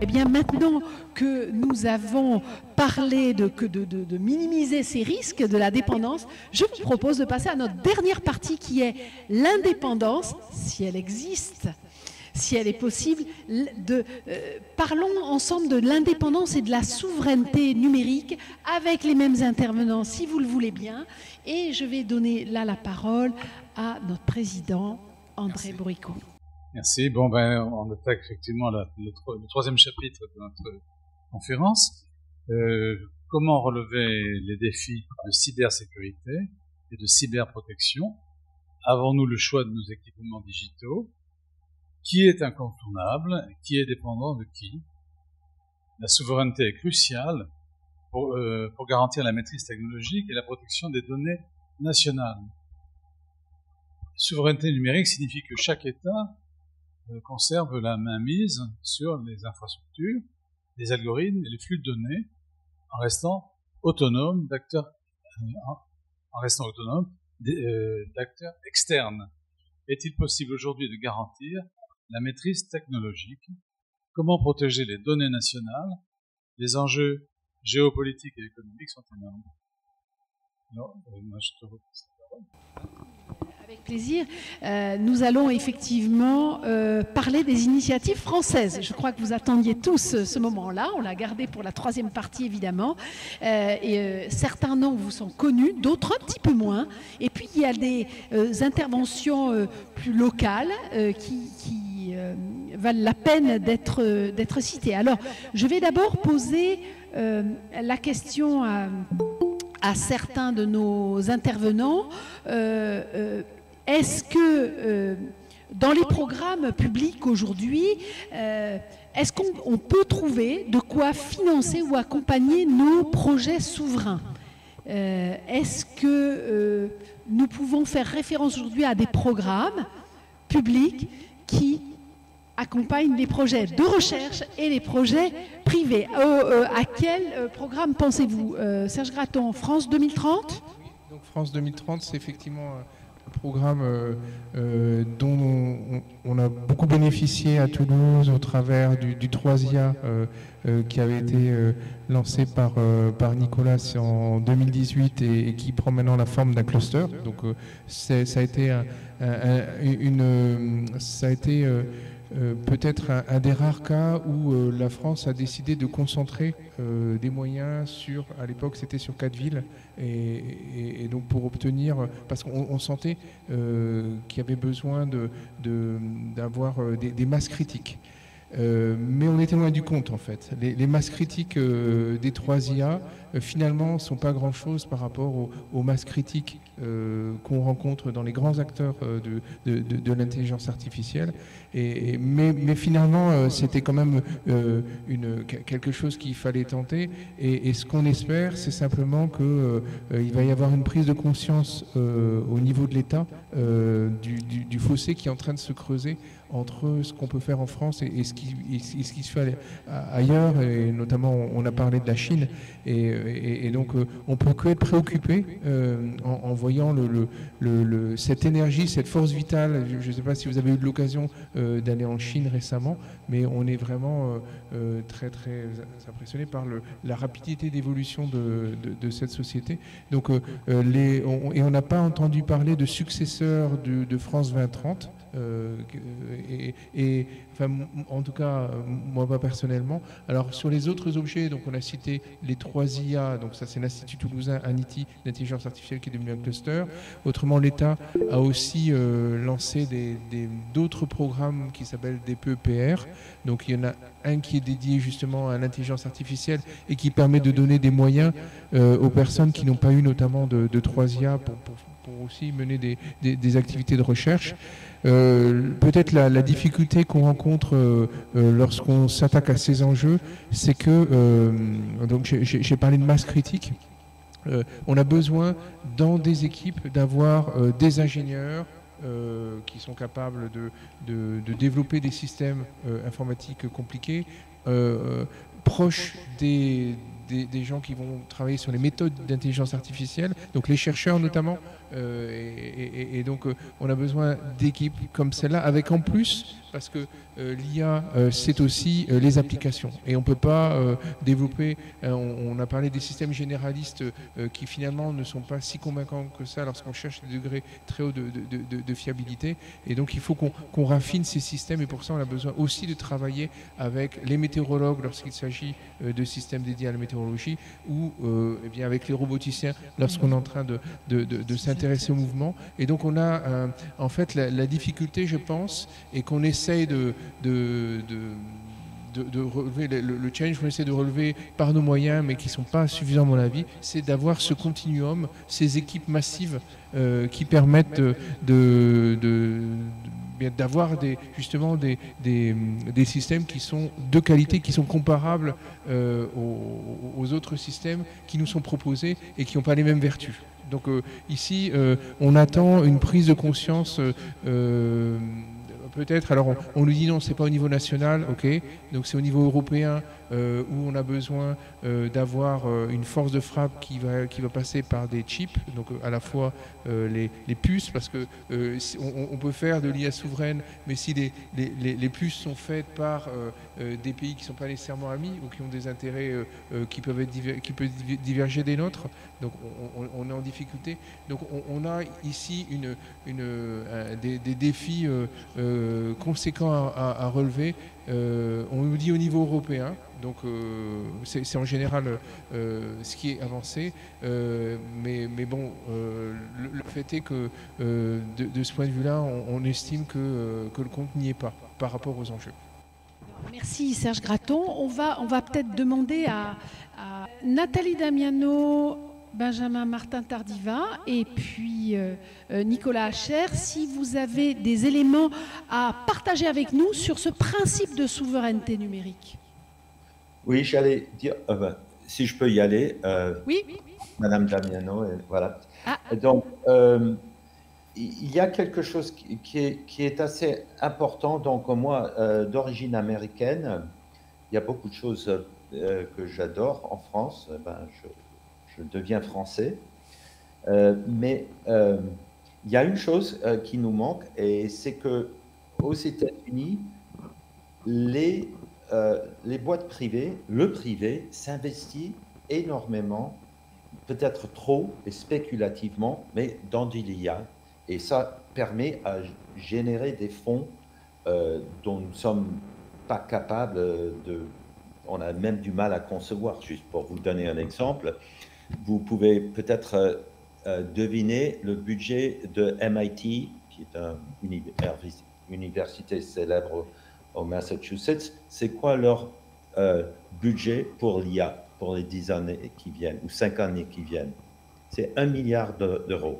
bien, maintenant que nous avons parlé de minimiser ces risques de la dépendance, je vous propose de passer à notre dernière partie qui est l'indépendance, si elle existe, si elle est possible. Parlons ensemble de l'indépendance et de la souveraineté numérique avec les mêmes intervenants, si vous le voulez bien. Et je vais donner là la parole à notre président, André Bourricot. Merci. Bon, on attaque effectivement le troisième chapitre de notre conférence. Comment relever les défis de cybersécurité et de cyberprotection? Avons-nous le choix de nos équipements digitaux? Qui est incontournable? Qui est dépendant de qui? La souveraineté est cruciale pour garantir la maîtrise technologique et la protection des données nationales. Souveraineté numérique signifie que chaque État conserve la mainmise sur les infrastructures, les algorithmes et les flux de données en restant autonome d'acteurs externes. Est-il possible aujourd'hui de garantir la maîtrise technologique? Comment protéger les données nationales? Les enjeux géopolitiques et économiques sont énormes. Alors, moi, je te repasse la parole. Avec plaisir. Nous allons effectivement parler des initiatives françaises. Je crois que vous attendiez tous ce moment-là. On l'a gardé pour la troisième partie, évidemment. Certains noms vous sont connus, d'autres un petit peu moins. Et puis, il y a des interventions plus locales qui valent la peine d'être citées. Alors, je vais d'abord poser la question à certains de nos intervenants. Est-ce que dans les programmes publics aujourd'hui, est-ce qu'on peut trouver de quoi financer ou accompagner nos projets souverains? Est-ce que nous pouvons faire référence aujourd'hui à des programmes publics qui accompagnent les projets de recherche et les projets privés? À quel programme pensez-vous? Serge Gratton, France 2030? Donc France 2030, c'est effectivement un programme dont on a beaucoup bénéficié à Toulouse au travers du 3IA qui avait été lancé par Nicolas en 2018 et qui prend maintenant la forme d'un cluster. Donc ça a été peut-être un des rares cas où la France a décidé de concentrer des moyens sur, à l'époque c'était sur 4 villes, et donc pour obtenir, parce qu'on sentait qu'il y avait besoin d'avoir des masses critiques. Mais on était loin du compte en fait. Les masses critiques des 3IA finalement ne sont pas grand-chose par rapport aux masses critiques qu'on rencontre dans les grands acteurs de l'intelligence artificielle. Mais finalement, c'était quand même quelque chose qu'il fallait tenter. Et ce qu'on espère, c'est simplement qu'il va y avoir une prise de conscience au niveau de l'État du fossé qui est en train de se creuser entre ce qu'on peut faire en France et ce qui se fait ailleurs, et notamment on a parlé de la Chine, et donc on peut que être préoccupé en voyant cette énergie, cette force vitale. Je ne sais pas si vous avez eu l'occasion d'aller en Chine récemment, mais on est vraiment très très impressionné par la rapidité d'évolution de cette société. Donc on n'a pas entendu parler de successeurs de France 2030. Enfin, en tout cas, moi pas personnellement. Alors sur les autres objets, donc on a cité les 3 IA, donc ça c'est l'Institut toulousain ANITI d'intelligence artificielle qui est devenu un cluster. Autrement, l'État a aussi lancé d'autres programmes qui s'appellent des PEPR. Donc il y en a un qui est dédié justement à l'intelligence artificielle et qui permet de donner des moyens aux personnes qui n'ont pas eu notamment de 3 IA pour aussi mener des activités de recherche. Peut-être la difficulté qu'on rencontre lorsqu'on s'attaque à ces enjeux, c'est que, donc j'ai parlé de masse critique, on a besoin dans des équipes d'avoir des ingénieurs qui sont capables de développer des systèmes informatiques compliqués, proches des des gens qui vont travailler sur les méthodes d'intelligence artificielle, donc les chercheurs notamment, et donc on a besoin d'équipes comme celle-là, avec en plus, parce que l'IA, c'est aussi les applications. Et on ne peut pas développer, on a parlé des systèmes généralistes qui finalement ne sont pas si convaincants que ça lorsqu'on cherche des degrés très hauts de fiabilité. Et donc il faut qu'on raffine ces systèmes, et pour ça on a besoin aussi de travailler avec les météorologues lorsqu'il s'agit de systèmes dédiés à la météorologie, ou eh bien avec les roboticiens lorsqu'on est en train de s'intéresser au mouvement. Et donc on a en fait la difficulté, je pense, et qu'on essaye de relever, le challenge qu'on essaie de relever par nos moyens, mais qui ne sont pas suffisants à mon avis, c'est d'avoir ce continuum, ces équipes massives qui permettent d'avoir justement des systèmes qui sont de qualité, qui sont comparables aux autres systèmes qui nous sont proposés et qui n'ont pas les mêmes vertus. Donc ici, on attend une prise de conscience peut-être. Alors on nous dit non, c'est pas au niveau national, ok, donc c'est au niveau européen où on a besoin d'avoir une force de frappe qui va passer par des chips, donc à la fois les puces, parce que on peut faire de l'IA souveraine, mais si les puces sont faites par des pays qui ne sont pas nécessairement amis ou qui ont des intérêts qui peuvent diverger des nôtres, donc on est en difficulté. Donc on a ici des défis conséquents à relever. On nous dit au niveau européen, donc c'est en général ce qui est avancé, mais bon, le fait est que de ce point de vue-là, on estime que le compte n'y est pas par rapport aux enjeux. Merci Serge Gratton. On va peut-être demander à Nathalie Damiano, Benjamin Martin Tardiva et puis Nicolas Hacher, si vous avez des éléments à partager avec nous sur ce principe de souveraineté numérique. Oui, j'allais dire, si je peux y aller, oui. Madame Damiano, voilà. Donc, il y a quelque chose qui est assez important. Donc, moi, d'origine américaine, il y a beaucoup de choses que j'adore en France. Je deviens français. Mais il y a une chose qui nous manque, et c'est qu'aux États-Unis, les boîtes privées, le privé, s'investit énormément, peut-être trop et spéculativement, mais dans de l'IA. Et ça permet à générer des fonds dont nous ne sommes pas capables de... On a même du mal à concevoir. Juste pour vous donner un exemple, vous pouvez peut-être deviner le budget de MIT, qui est une université célèbre au Massachusetts. C'est quoi leur budget pour l'IA pour les 10 années qui viennent, ou 5 années qui viennent? C'est 1 milliard d'euros.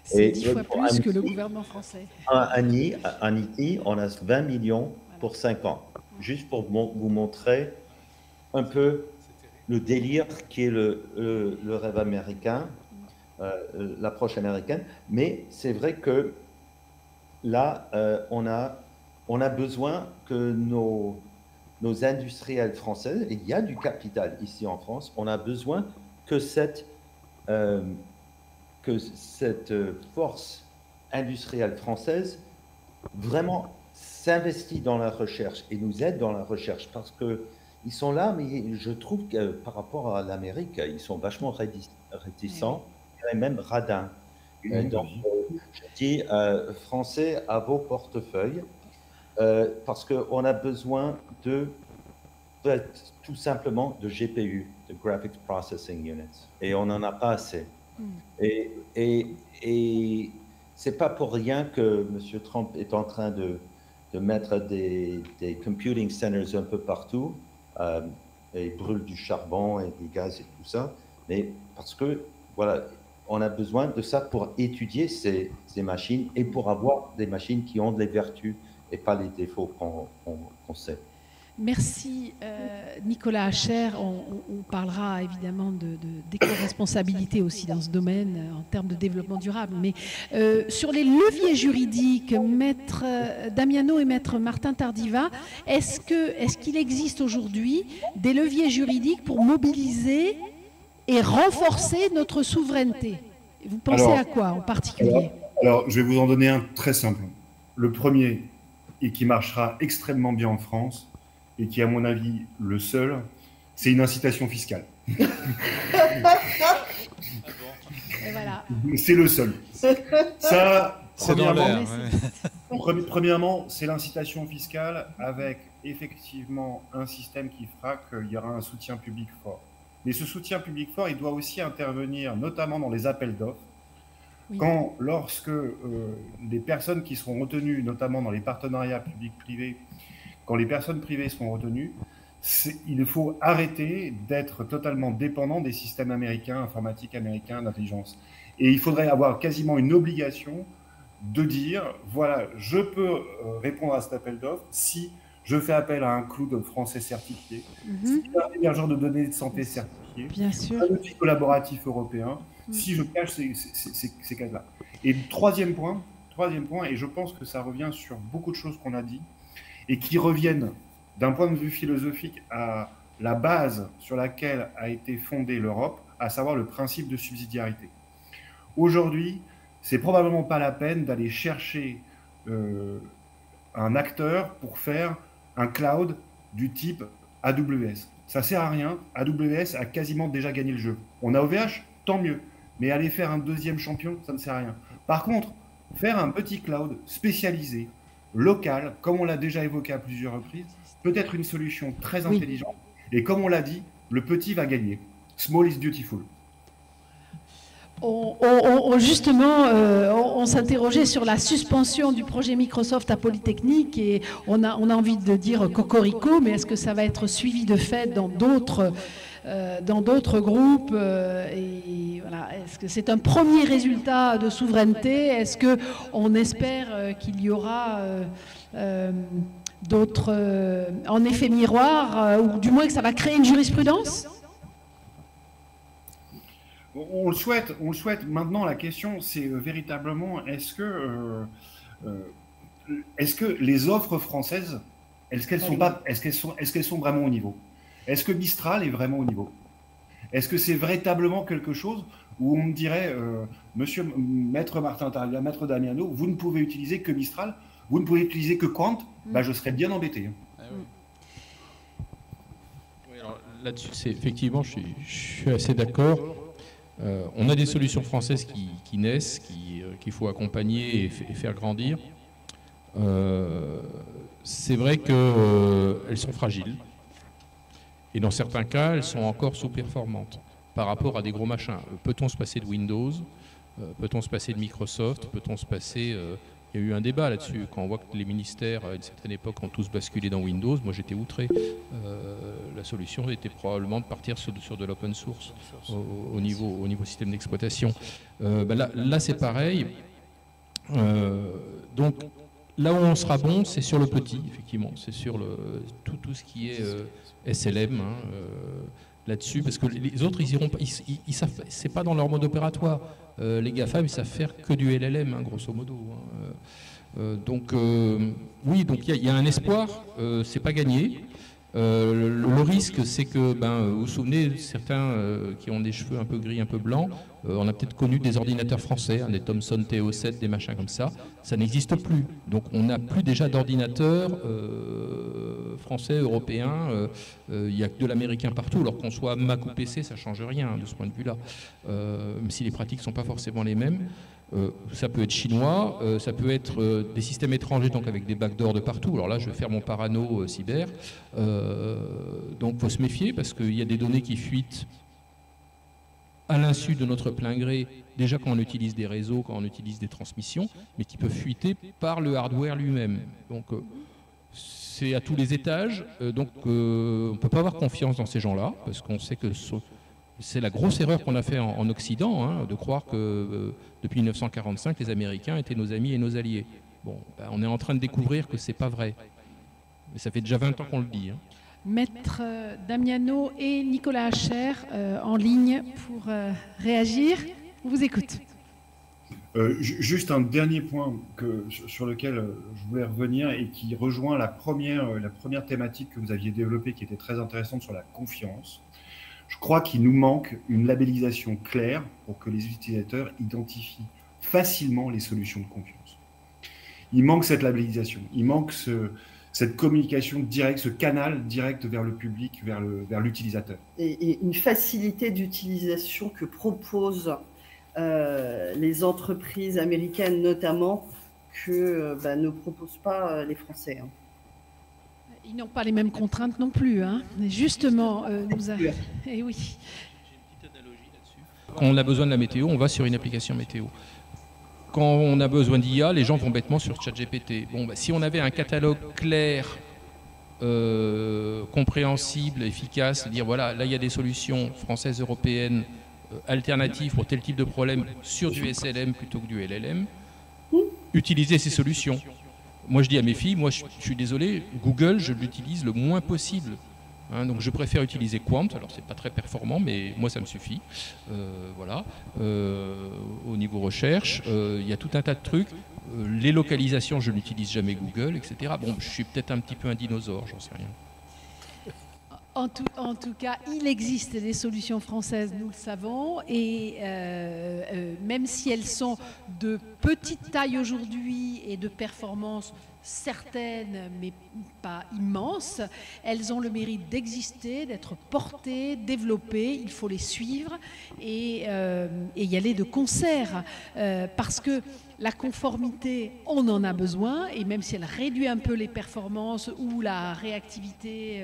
C'est 10 fois plus que le gouvernement français. En IT, on a 20 millions pour 5 ans. Juste pour vous montrer un peu le délire qui est le rêve américain, l'approche américaine. Mais c'est vrai que là, on a besoin que nos industriels français, et il y a du capital ici en France, on a besoin que cette force industrielle française vraiment s'investit dans la recherche et nous aide dans la recherche, parce qu'ils sont là, mais je trouve que par rapport à l'Amérique, ils sont vachement réticents, et même radins. Donc, je dis, Français, à vos portefeuilles, parce qu'on a besoin tout simplement de GPU, de Graphics Processing Units, et on n'en a pas assez. Et c'est pas pour rien que M. Trump est en train de mettre des computing centers un peu partout, et brûle du charbon et du gaz et tout ça, mais parce que, voilà, on a besoin de ça pour étudier ces machines et pour avoir des machines qui ont des vertus et pas les défauts qu'on sait. Merci Nicolas Hacher. On parlera évidemment d'éco-responsabilité aussi dans ce domaine en termes de développement durable. Mais sur les leviers juridiques, Maître Damiano et Maître Martin Tardiva, est-ce qu'il existe aujourd'hui des leviers juridiques pour mobiliser et renforcer notre souveraineté? Vous pensez à quoi en particulier? Alors, je vais vous en donner un très simple. Le premier, et qui marchera extrêmement bien en France, et qui est à mon avis le seul, c'est une incitation fiscale. Et voilà. C'est le seul. Ça, premièrement, premièrement, c'est l'incitation fiscale avec effectivement un système qui fera qu'il y aura un soutien public fort. Mais ce soutien public fort, il doit aussi intervenir notamment dans les appels d'offres. Oui. Lorsque les personnes qui seront retenues, notamment dans les partenariats publics-privés, quand les personnes privées seront retenues, il faut arrêter d'être totalement dépendant des systèmes américains, informatiques américains, d'intelligence. Et il faudrait avoir quasiment une obligation de dire, voilà, je peux répondre à cet appel d'offres si je fais appel à un cloud français certifié, si un hébergeur de données de santé certifié, un outil collaboratif européen, si je cache ces cases-là. Et troisième point, et je pense que ça revient sur beaucoup de choses qu'on a dit, et qui reviennent d'un point de vue philosophique à la base sur laquelle a été fondée l'Europe, à savoir le principe de subsidiarité. Aujourd'hui, c'est probablement pas la peine d'aller chercher un acteur pour faire un cloud du type AWS. Ça sert à rien, AWS a quasiment déjà gagné le jeu. On a OVH, tant mieux, mais aller faire un deuxième champion, ça ne sert à rien. Par contre, faire un petit cloud spécialisé, local, comme on l'a déjà évoqué à plusieurs reprises, peut être une solution très intelligente. Et comme on l'a dit, le petit va gagner. Small is beautiful. Justement, on s'interrogeait sur la suspension du projet Microsoft à Polytechnique et on a envie de dire cocorico, mais est-ce que ça va être suivi de fait dans d'autres groupes et voilà, est-ce que c'est un premier résultat de souveraineté? Est-ce qu'on espère qu'il y aura d'autres en effet miroir ou du moins que ça va créer une jurisprudence? On le souhaite. Maintenant, la question, c'est véritablement, est-ce que les offres françaises, est-ce qu'elles sont vraiment au niveau? Est-ce que Mistral est vraiment au niveau? Est-ce que c'est véritablement quelque chose où on me dirait, monsieur Maître Martin Tardiva, Maître Damiano, vous ne pouvez utiliser que Mistral, vous ne pouvez utiliser que Quant, bah, je serais bien embêté. Ah oui. Oui, alors là-dessus, effectivement, je suis assez d'accord. On a des solutions françaises qui naissent, qu'il faut accompagner et faire grandir. C'est vrai qu'elles sont fragiles. Et dans certains cas, elles sont encore sous-performantes par rapport à des gros machins. Peut-on se passer de Windows? Peut-on se passer de Microsoft? Peut-on se passer... Il y a eu un débat là-dessus. Quand on voit que les ministères, à une certaine époque, ont tous basculé dans Windows, moi j'étais outré. La solution était probablement de partir sur de l'open source au niveau système d'exploitation. Là c'est pareil. Donc là où on sera bon, c'est sur le petit, effectivement. C'est sur tout ce qui est SLM. Là-dessus, parce que les autres, ils iront pas, ils savent, c'est pas dans leur mode opératoire. Les GAFAM, ils savent faire que du LLM, grosso modo. Donc, oui, donc il y a un espoir, c'est pas gagné. Le risque, c'est que, vous vous souvenez, certains qui ont des cheveux un peu gris, un peu blancs, on a peut-être connu des ordinateurs français, des Thomson TO7, des machins comme ça. Ça n'existe plus. Donc on n'a plus déjà d'ordinateurs français, européens. Il n'y a que de l'américain partout. Alors qu'on soit Mac ou PC, ça ne change rien de ce point de vue-là. Même si les pratiques ne sont pas forcément les mêmes. Ça peut être chinois, ça peut être des systèmes étrangers, donc avec des backdoors de partout. Alors là, je vais faire mon parano cyber. Donc il faut se méfier parce qu'il y a des données qui fuitent à l'insu de notre plein gré, déjà quand on utilise des réseaux, quand on utilise des transmissions, mais qui peuvent fuiter par le hardware lui-même. Donc c'est à tous les étages, donc on ne peut pas avoir confiance dans ces gens-là, parce qu'on sait que c'est la grosse erreur qu'on a fait en Occident, de croire que depuis 1945, les Américains étaient nos amis et nos alliés. Bon, on est en train de découvrir que c'est pas vrai. Mais ça fait déjà 20 ans qu'on le dit. Hein. Maître Damiano et Nicolas Hacher en ligne pour réagir. On vous écoute. Juste un dernier point sur lequel je voulais revenir et qui rejoint la première thématique que vous aviez développée qui était très intéressante sur la confiance. Je crois qu'il nous manque une labellisation claire pour que les utilisateurs identifient facilement les solutions de confiance. Il manque cette labellisation, il manque cette communication directe, ce canal direct vers le public, vers l'utilisateur. Et une facilité d'utilisation que proposent les entreprises américaines notamment que ne proposent pas les Français. Hein. Ils n'ont pas les mêmes contraintes non plus. Hein. Mais justement, Eh oui. J'ai une petite analogie là-dessus. Quand on a besoin de la météo, on va sur une application météo. Quand on a besoin d'IA, les gens vont bêtement sur ChatGPT. Bon, si on avait un catalogue clair, compréhensible, efficace, dire voilà, là il y a des solutions françaises, européennes, alternatives pour tel type de problème sur du SLM plutôt que du LLM, utiliser ces solutions. Moi je dis à mes filles, moi je suis désolé, Google je l'utilise le moins possible. Hein, donc je préfère utiliser Quant, alors c'est pas très performant mais moi ça me suffit. Voilà. Au niveau recherche, il y a tout un tas de trucs. Les localisations, je n'utilise jamais Google, etc. Bon, je suis peut-être un petit peu un dinosaure, j'en sais rien. En tout cas, il existe des solutions françaises, nous le savons, et même si elles sont de petite taille aujourd'hui et de performance certaines, mais pas immenses, elles ont le mérite d'exister, d'être portées, développées. Il faut les suivre et y aller de concert, parce que la conformité, on en a besoin, et même si elle réduit un peu les performances ou la réactivité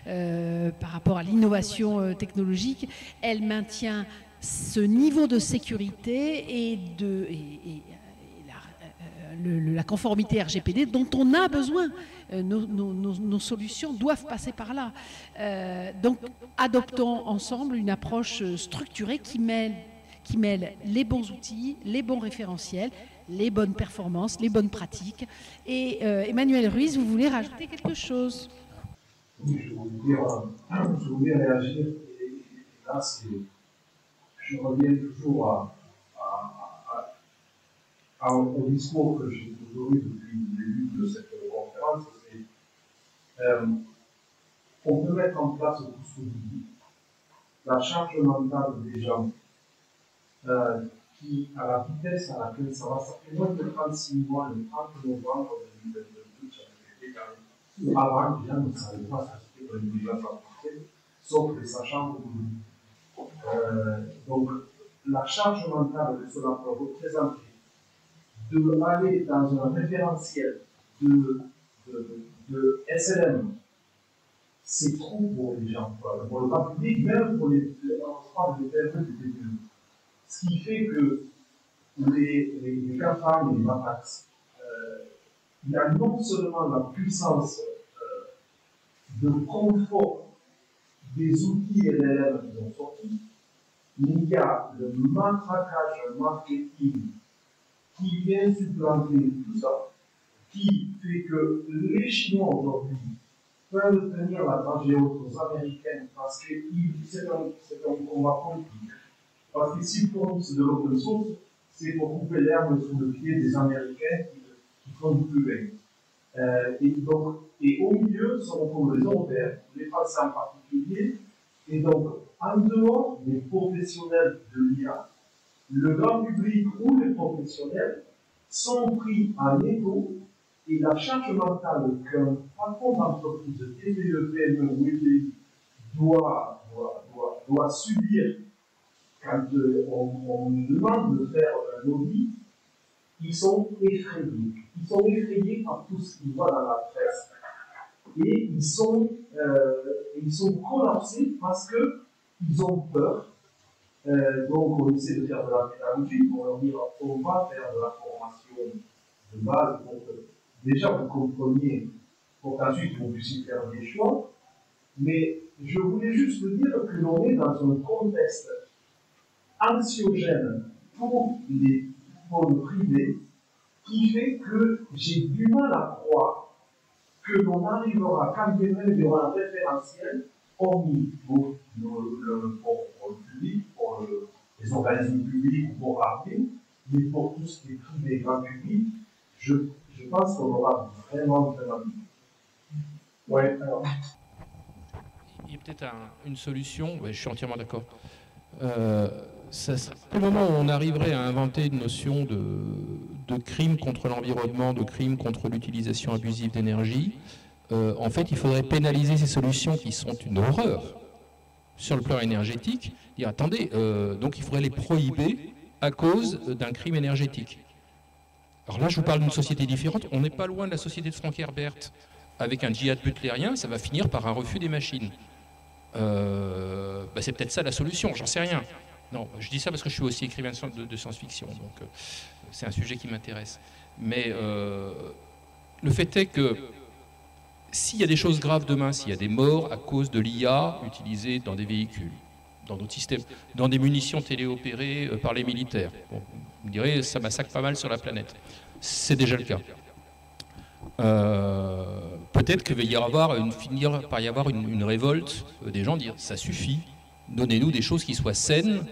par rapport à l'innovation technologique, elle maintient ce niveau de sécurité et la conformité RGPD dont on a besoin. Nos solutions doivent passer par là. Donc, adoptons ensemble une approche structurée qui mêle les bons outils, les bons référentiels, les bonnes performances, les bonnes pratiques. Et Emmanuel Ruiz, vous voulez rajouter quelque chose? Oui, je voulais réagir. Et là, je reviens toujours au discours que j'ai toujours eu depuis le début de cette conférence. On peut mettre en place tout ce que vous dites. La charge mentale des gens qui, à la vitesse à laquelle ça va, ça fait moins de 36 mois, le 30 novembre 2022, avant, les gens ne savaient pas ça c'était pour l'intelligence artificielle, sauf les sachants comme donc, la charge mentale que cela peut représenter, de aller dans un référentiel de SLM, c'est trop pour les gens, pour le grand public, même pour les PME et TPE. Ce qui fait que les GAFAM et les MAPAX, il y a non seulement la puissance de confort des outils LLM qui ont sorti, mais il y a le matraquage marketing qui vient supplanter tout ça, qui fait que les Chinois aujourd'hui peuvent tenir la dragée haute aux Américains parce que c'est un combat politique. Parce que s'ils fournissent de l'open source, c'est pour couper l'herbe sous le pied des Américains qui font du plus et au milieu se retrouvent les Européens, les Français en particulier, et donc en dehors des professionnels de l'IA, le grand public ou les professionnels sont pris en étau et la charge mentale qu'un patron d'entreprise de TPE, PME ou ETI doit subir quand on demande de faire un audit, ils sont effrayés. Ils sont effrayés par tout ce qu'ils voient dans la presse. Et ils sont collapsés parce qu'ils ont peur. Donc on essaie de faire de la pédagogie pour leur dire on va faire de la formation de base pour que déjà vous compreniez, pour qu'ensuite vous puissiez faire des choix. Mais je voulais juste dire que l'on est dans un contexte anxiogène pour le privé qui fait que j'ai du mal à croire que l'on arrivera, quand bien même il y aura un référentiel, hormis pour le public, pour les organismes publics ou pour l'armée, mais pour tout ce qui est privé et grand public, je pense qu'on aura vraiment. Ouais, alors. Il y a peut-être une solution, je suis entièrement d'accord. Au moment où on arriverait à inventer une notion de crime contre l'environnement, de crime contre l'utilisation abusive d'énergie, en fait, il faudrait pénaliser ces solutions qui sont une horreur sur le plan énergétique. Dire, attendez, donc il faudrait les prohiber à cause d'un crime énergétique. Alors là, je vous parle d'une société différente. On n'est pas loin de la société de Frank Herbert. Avec un djihad butlérien, ça va finir par un refus des machines. C'est peut-être ça la solution, j'en sais rien. Non, je dis ça parce que je suis aussi écrivain de science-fiction, donc c'est un sujet qui m'intéresse. Mais le fait est que s'il y a des choses graves demain, s'il y a des morts à cause de l'IA utilisée dans des véhicules, dans d'autres systèmes, dans des munitions téléopérées par les militaires, bon, vous me direz, ça massacre pas mal sur la planète. C'est déjà le cas. Peut-être qu'il va finir par y avoir une révolte des gens, dire ça suffit, donnez-nous des choses qui soient saines.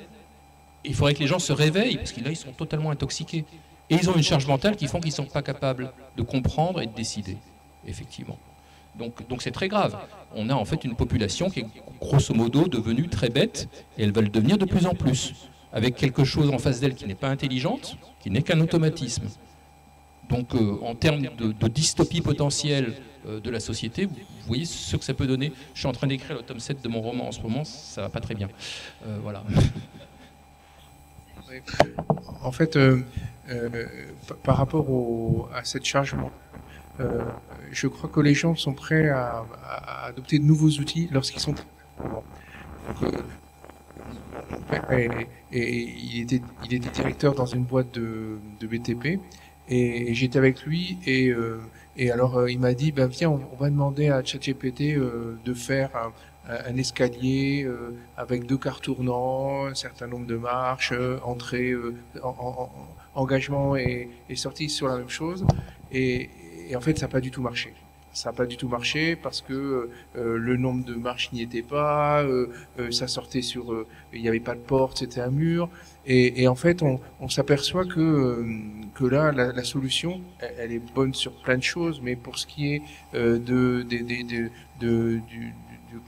Il faudrait que les gens se réveillent, parce que là ils sont totalement intoxiqués. Et ils ont une charge mentale qui font qu'ils ne sont pas capables de comprendre et de décider, effectivement. Donc c'est très grave. On a en fait une population qui est grosso modo devenue très bête, et elle va le devenir de plus en plus, avec quelque chose en face d'elle qui n'est pas intelligente, qui n'est qu'un automatisme. Donc en termes de dystopie potentielle de la société, vous voyez ce que ça peut donner. Je suis en train d'écrire le tome 7 de mon roman en ce moment, ça va pas très bien. Voilà. En fait, par rapport à cette charge, je crois que les gens sont prêts à adopter de nouveaux outils lorsqu'ils sont... il était directeur dans une boîte de BTP, et j'étais avec lui, et alors il m'a dit, viens, on va demander à ChatGPT de faire un escalier avec 2 quarts tournants, un certain nombre de marches, entrée, engagement et sortie sur la même chose. Et en fait, ça n'a pas du tout marché. Ça n'a pas du tout marché parce que le nombre de marches n'y était pas, ça sortait sur... il n'y avait pas de porte, c'était un mur. Et en fait, on s'aperçoit que là, la solution, elle est bonne sur plein de choses, mais pour ce qui est de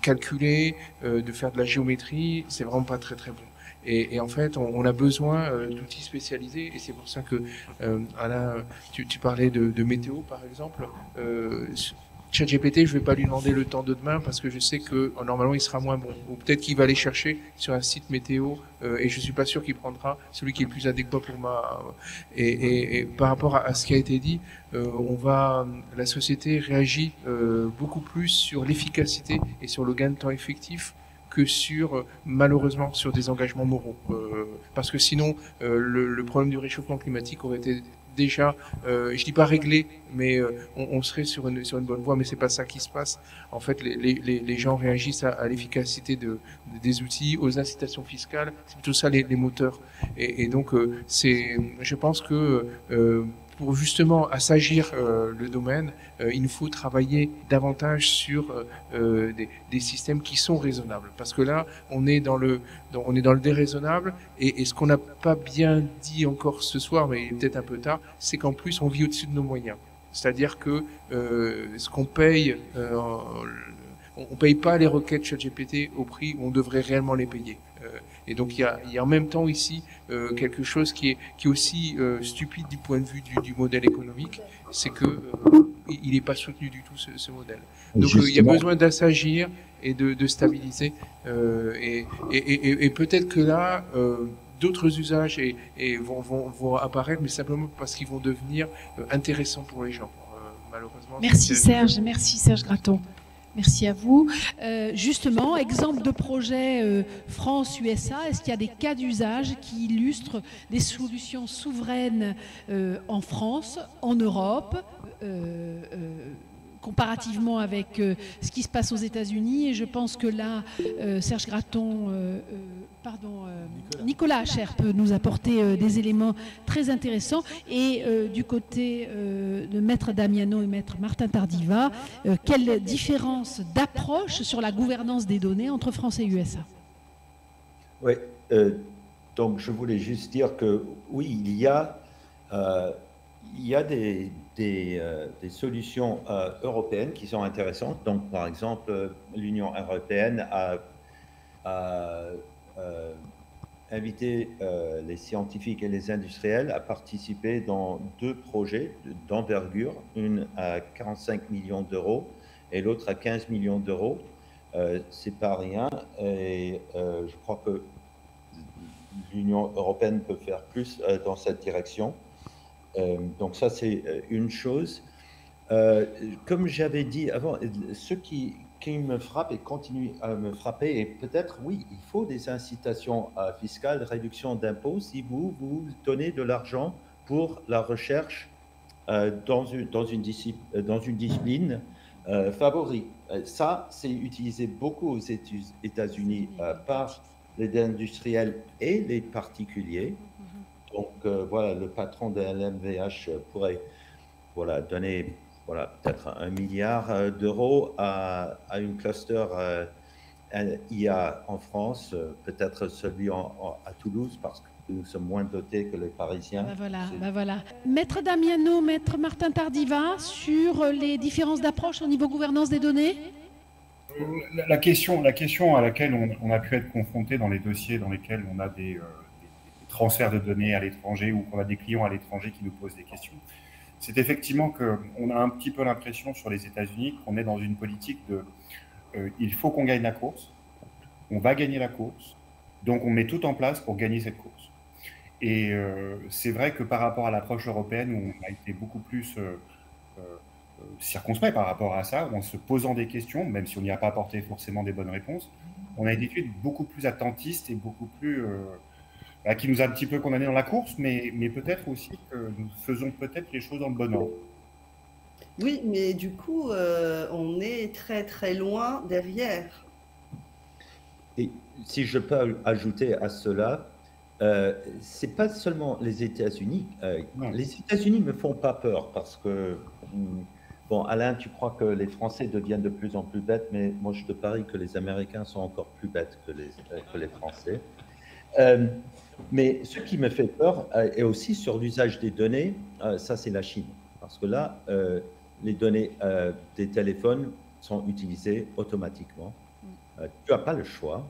calculer, de faire de la géométrie, c'est vraiment pas très très bon. Et en fait, on a besoin d'outils spécialisés, et c'est pour ça que Alain, tu parlais de météo par exemple. ChatGPT, je vais pas lui demander le temps de demain parce que je sais que normalement il sera moins bon. Ou peut-être qu'il va aller chercher sur un site météo et je suis pas sûr qu'il prendra celui qui est le plus adéquat pour ma. Et par rapport à ce qui a été dit, la société réagit beaucoup plus sur l'efficacité et sur le gain de temps effectif que malheureusement sur des engagements moraux. Parce que sinon, le problème du réchauffement climatique aurait été déjà, je dis pas réglé, mais on serait sur une bonne voie, mais c'est pas ça qui se passe. En fait, les gens réagissent à l'efficacité des outils, aux incitations fiscales, c'est plutôt ça les moteurs. Et donc, je pense que pour justement assagir le domaine, il nous faut travailler davantage sur des systèmes qui sont raisonnables. Parce que là, on est dans le déraisonnable, et ce qu'on n'a pas bien dit encore ce soir, mais peut-être un peu tard, c'est qu'en plus, on vit au-dessus de nos moyens. C'est-à-dire que ce qu'on paye, on paye pas les requêtes ChatGPT au prix où on devrait réellement les payer. Et donc il y a en même temps ici quelque chose qui est aussi stupide du point de vue du modèle économique, c'est que il n'est pas soutenu du tout ce modèle. Donc il y a besoin d'assagir et de stabiliser. Et peut-être que là d'autres usages vont apparaître, mais simplement parce qu'ils vont devenir intéressants pour les gens. Malheureusement. Merci Serge Gratton. Merci à vous. Justement, exemple de projet France-USA, est-ce qu'il y a des cas d'usage qui illustrent des solutions souveraines en France, en Europe, comparativement avec ce qui se passe aux États-Unis. Et je pense que là, Serge Gratton, Nicolas Cher peut nous apporter des éléments très intéressants. Et du côté de Maître Damiano et Maître Martin Tardiva, quelle différence d'approche sur la gouvernance des données entre France et USA? Oui, donc je voulais juste dire que oui, il y a des solutions européennes qui sont intéressantes. Donc, par exemple, l'Union européenne a invité les scientifiques et les industriels à participer dans 2 projets d'envergure, une à 45 millions d'euros et l'autre à 15 millions d'euros. C'est pas rien, et je crois que l'Union européenne peut faire plus dans cette direction. Donc ça, c'est une chose. Comme j'avais dit avant, ce qui me frappe et continue à me frapper, et peut-être, oui, il faut des incitations fiscales, réduction d'impôts, si vous donnez de l'argent pour la recherche dans une discipline favori. Ça, c'est utilisé beaucoup aux États-Unis par les industriels et les particuliers. Donc, voilà, le patron de LVMH pourrait donner peut-être 1 milliard d'euros à une cluster IA en France, peut-être celui à Toulouse, parce que nous sommes moins dotés que les Parisiens. Voilà. Maître Damiano, Maître Martin Tardiva, sur les différences d'approche au niveau gouvernance des données? La question à laquelle on a pu être confronté dans les dossiers dans lesquels on a des transferts de données à l'étranger ou qu'on a des clients à l'étranger qui nous posent des questions, c'est effectivement qu'on a un petit peu l'impression sur les États-Unis qu'on est dans une politique de il faut qu'on gagne la course, on va gagner la course, donc on met tout en place pour gagner cette course. Et c'est vrai que par rapport à l'approche européenne, où on a été beaucoup plus circonspect par rapport à ça, en se posant des questions, même si on n'y a pas apporté forcément des bonnes réponses, on a été beaucoup plus attentiste et beaucoup plus... qui nous a un petit peu condamnés dans la course, mais peut-être aussi que nous faisons peut-être les choses dans le bon ordre. Oui, mais du coup, on est très très loin derrière. Et si je peux ajouter à cela, c'est pas seulement les États-Unis. Les États-Unis me font pas peur parce que, bon, Alain, tu crois que les Français deviennent de plus en plus bêtes, mais moi je te parie que les Américains sont encore plus bêtes que les Français. Mais ce qui me fait peur, et aussi sur l'usage des données, ça c'est la Chine. Parce que là, les données des téléphones sont utilisées automatiquement. Tu n'as pas le choix.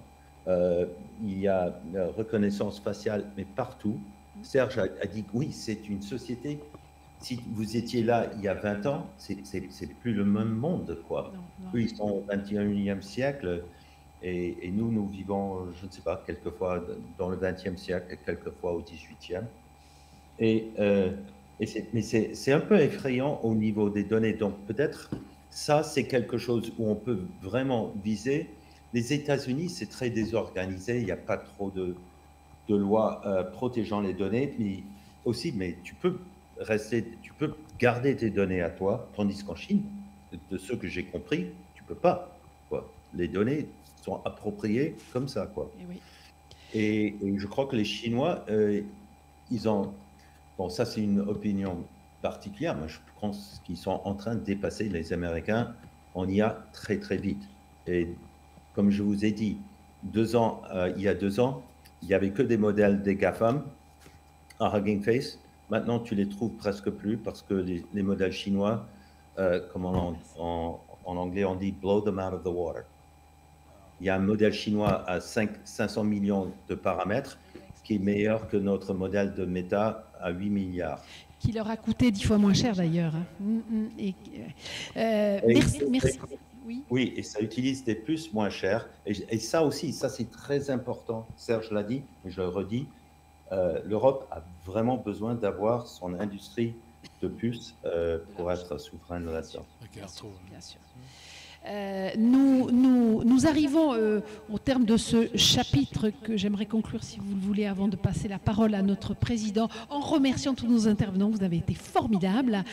Il y a reconnaissance faciale, mais partout. Serge a dit que oui, c'est une société. Si vous étiez là il y a 20 ans, c'est plus le même monde, quoi. Eux, ils sont au 21e siècle. Et nous vivons, je ne sais pas, quelquefois dans le 20e siècle et quelquefois au 18e. Mais c'est un peu effrayant au niveau des données. Donc peut-être ça, c'est quelque chose où on peut vraiment viser. Les États-Unis, c'est très désorganisé. Il n'y a pas trop de lois protégeant les données. Mais tu peux garder tes données à toi, tandis qu'en Chine, de ce que j'ai compris, tu peux pas, quoi. Les données sont appropriées comme ça, quoi. Et je crois que les Chinois, ils ont... Bon, ça, c'est une opinion particulière, mais je pense qu'ils sont en train de dépasser les Américains en IA très, très vite. Et comme je vous ai dit, il y a 2 ans, il n'y avait que des modèles des GAFAM à Hugging Face. Maintenant, tu les trouves presque plus parce que les modèles chinois, comme en anglais, on dit « blow them out of the water ». Il y a un modèle chinois à 500 millions de paramètres qui est meilleur que notre modèle de Meta à 8 milliards. Qui leur a coûté 10 fois moins cher d'ailleurs. Merci. Oui, et ça utilise des puces moins chères. Et ça aussi, ça c'est très important. Serge l'a dit, mais je le redis. L'Europe a vraiment besoin d'avoir son industrie de puces pour être souveraine là-dedans. Bien sûr. Nous arrivons au terme de ce chapitre que j'aimerais conclure, si vous le voulez, avant de passer la parole à notre président, en remerciant tous nos intervenants. Vous avez été formidables.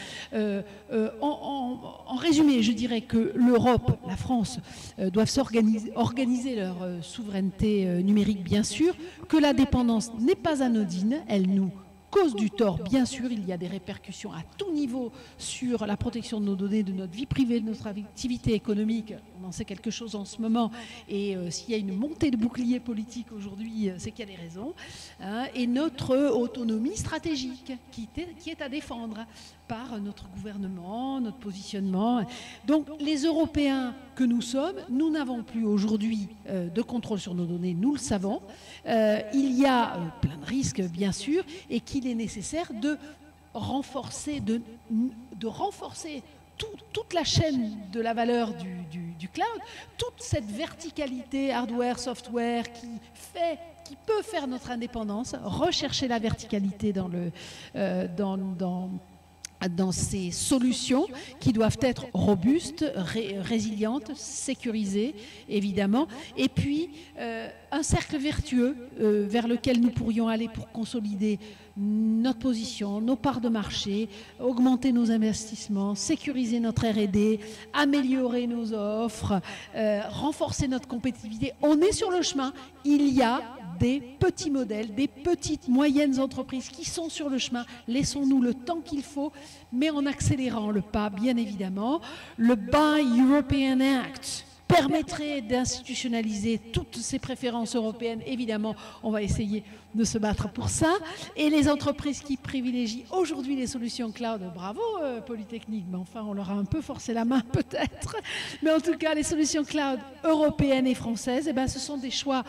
En résumé, je dirais que l'Europe, la France, doivent organiser leur souveraineté numérique, bien sûr, que la dépendance n'est pas anodine, elle nous cause du tort, bien sûr, il y a des répercussions à tout niveau sur la protection de nos données, de notre vie privée, de notre activité économique. On en sait quelque chose en ce moment, et s'il y a une montée de boucliers politiques aujourd'hui, c'est qu'il y a des raisons, hein, et notre autonomie stratégique qui est à défendre par notre gouvernement, notre positionnement. Donc les Européens que nous sommes, nous n'avons plus aujourd'hui de contrôle sur nos données, nous le savons. Il y a plein de risques, bien sûr, et qu'il est nécessaire de renforcer, toute la chaîne de la valeur du cloud, toute cette verticalité hardware, software qui peut faire notre indépendance, rechercher la verticalité dans ces solutions qui doivent être robustes, résilientes, sécurisées, évidemment. Et puis, un cercle vertueux vers lequel nous pourrions aller pour consolider notre position, nos parts de marché, augmenter nos investissements, sécuriser notre R&D, améliorer nos offres, renforcer notre compétitivité. On est sur le chemin. Il y a des petits modèles, des petites, moyennes entreprises qui sont sur le chemin. Laissons-nous le temps qu'il faut, mais en accélérant le pas, bien évidemment. Le Buy European Act permettrait d'institutionnaliser toutes ces préférences européennes. Évidemment, on va essayer de se battre pour ça. Et les entreprises qui privilégient aujourd'hui les solutions cloud, bravo Polytechnique, mais enfin on leur a un peu forcé la main peut-être. Mais en tout cas, les solutions cloud européennes et françaises, eh ben, ce sont des choix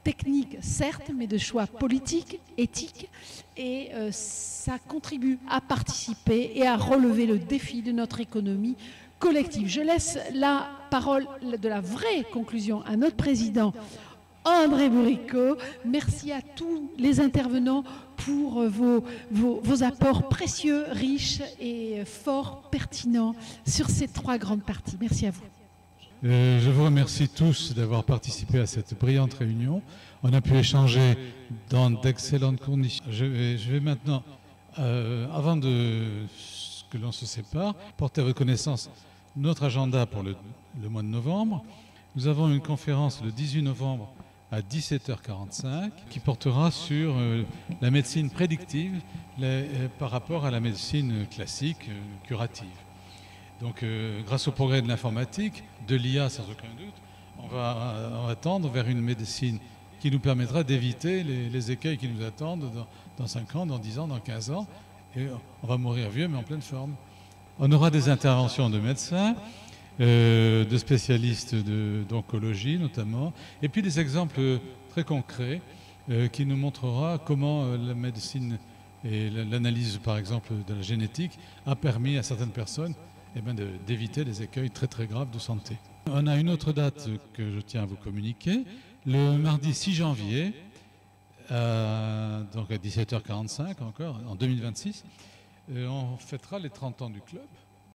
techniques, certes, mais de choix politiques, éthiques, et ça contribue à participer et à relever le défi de notre économie collective. Je laisse la parole de la vraie conclusion à notre président, André Bourriquot. Merci à tous les intervenants pour vos apports précieux, riches et fort pertinents sur ces 3 grandes parties. Merci à vous. Je vous remercie tous d'avoir participé à cette brillante réunion. On a pu échanger dans d'excellentes conditions. Je vais maintenant, avant que l'on se sépare, porter à votre connaissance notre agenda pour le mois de novembre. Nous avons une conférence le 18 novembre à 17h45 qui portera sur la médecine prédictive par rapport à la médecine classique, curative. Donc, grâce au progrès de l'informatique, de l'IA sans aucun doute, on va tendre vers une médecine qui nous permettra d'éviter les écueils qui nous attendent dans 5 ans, dans 10 ans, dans 15 ans. Et on va mourir vieux, mais en pleine forme. On aura des interventions de médecins, de spécialistes d'oncologie notamment, et puis des exemples très concrets qui nous montrera comment la médecine et l'analyse, par exemple, de la génétique a permis à certaines personnes d'éviter des écueils très très graves de santé. On a une autre date que je tiens à vous communiquer, le mardi 6 janvier, donc à 17h45 encore, en 2026, on fêtera les 30 ans du club.